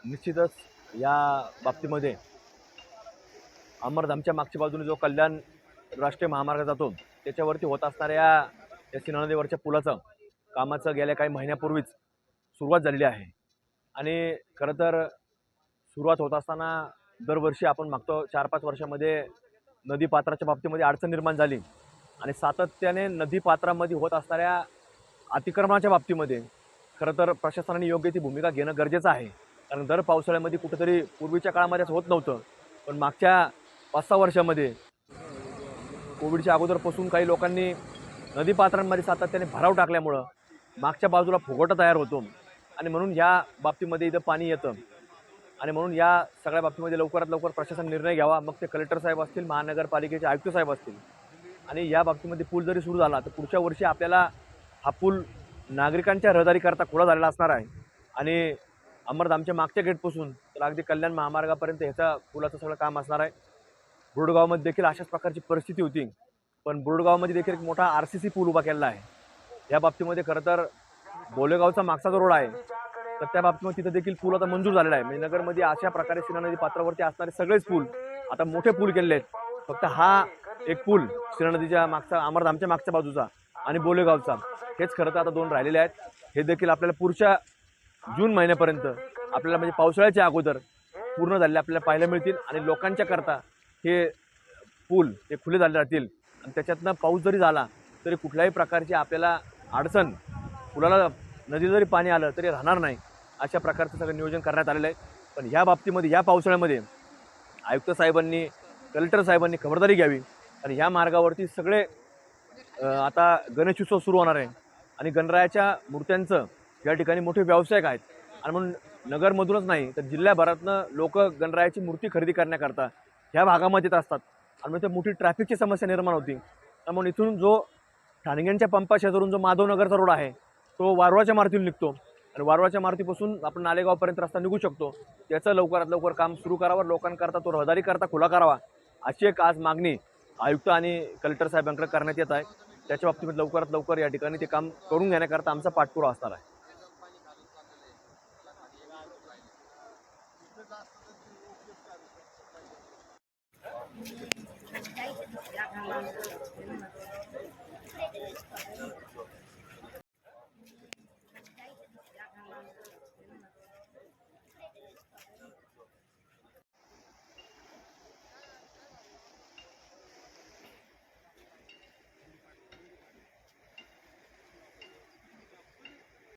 निश्चितच या बाबतीमध्ये अमरधामच्या मागच्या बाजूने जो कल्याण राष्ट्रीय महामार्ग जातो त्याच्यावरती होत असणाऱ्या या सीना नदीवरच्या पुलाचं कामाचं गेल्या काही महिन्यापूर्वीच सुरुवात झालेली आहे। आणि खरं तर सुरुवात होत असताना दरवर्षी आपण मागतो 4-5 वर्षामध्ये नदीपात्राच्या बाबतीमध्ये अडचण निर्माण झाली आणि सातत्याने नदीपात्रामध्ये होत असणाऱ्या अतिक्रमणाच्या बाबतीमध्ये खरं तर प्रशासनाने योग्य ती भूमिका घेणं गरजेचं आहे। कारण दर पावसाळ्यामध्ये कुठेतरी पूर्वीच्या काळामध्ये असं होत नव्हतं, पण मागच्या 5-6 वर्षामध्ये कोविडच्या अगोदरपासून काही लोकांनी नदीपात्रांमध्ये सातत्याने भराव टाकल्यामुळं मागच्या बाजूला फुगवटा तयार होतो आणि म्हणून ह्या बाबतीमध्ये इथं पाणी येतं आणि म्हणून या सगळ्या बाबतीमध्ये लवकरात लवकर प्रशासन निर्णय घ्यावा। मग ते कलेक्टर साहेब असतील, महानगरपालिकेचे आयुक्त साहेब असतील आणि या बाबतीमध्ये पूल जरी सुरू झाला तर पुढच्या वर्षी आपल्याला हा पूल नागरिकांच्या रहदारीकरता खुला झालेला असणार आहे आणि अमरधामच्या मागच्या गेटपासून तर अगदी कल्याण महामार्गापर्यंत ह्याचा पुलाचं सगळं काम असणार आहे। बुरडगावमध्ये देखील अशाच प्रकारची परिस्थिती होती, पण बुरडगावमध्ये देखील एक मोठा RCC पूल उभा केलेला आहे। या बाबतीमध्ये खरं तर बोलेगावचा मागचा जो रोड आहे तर त्या बाबतीमध्ये तिथं देखील पूल आता मंजूर झालेला आहे। म्हणजे नगरमध्ये अशा प्रकारे सीना नदी पात्रावरती असणारे सगळेच पूल आता मोठे पूल केलेले आहेत। फक्त हा एक पूल सीना नदीच्या मागचा अमरधामच्या मागच्या बाजूचा आणि बोलेगावचा हेच खरं तर आता 2 राहिलेले आहेत। हे देखील आपल्याला पुढच्या जून महिन्यापर्यंत आपल्याला म्हणजे पावसाळ्याच्या अगोदर पूर्ण झालेले आपल्याला पाहायला मिळतील आणि लोकांच्या करता हे पूल हे खुले झाले राहतील आणि त्याच्यातनं पाऊस जरी झाला तरी कुठल्याही प्रकारची आपल्याला अडचण पुलाला नदी जरी पाणी आलं तरी राहणार नाही, अशा प्रकारचं सगळं नियोजन करण्यात आलेलं आहे। पण ह्या बाबतीमध्ये या पावसाळ्यामध्ये आयुक्त साहेबांनी, कलेक्टर साहेबांनी खबरदारी घ्यावी आणि ह्या मार्गावरती सगळे आता गणेशोत्सव सुरू होणार आहे आणि गणरायाच्या मूर्त्यांचं या ठिकाणी मोठे व्यावसायिक आहेत आणि म्हणून नगरमधूनच नाही तर जिल्ह्याभरातनं लोक गणरायाची मूर्ती खरेदी करण्याकरता ह्या भागामध्ये येत असतात आणि मग ते मोठी ट्रॅफिकची समस्या निर्माण होती। त्यामुळे इथून जो ठाणग्यांच्या पंपा शेजारून जो माधवनगरचा रोड आहे तो वारवाच्या मारुतीला निघतो आणि वारवाच्या मारुतीपासून आपण नालेगावपर्यंत रस्ता निघू शकतो। त्याचं लवकरात लवकर काम सुरू करावं, लोकांकरता तो रहदारीकरता खुला करावा, अशी एक आज मागणी आयुक्त आणि कलेक्टर साहेबांकडे करण्यात येत आहे। त्याच्या बाबतीत लवकरात लवकर या ठिकाणी ते काम करून घेण्याकरता आमचा पाठपुरावा असणार आहे। Thank you.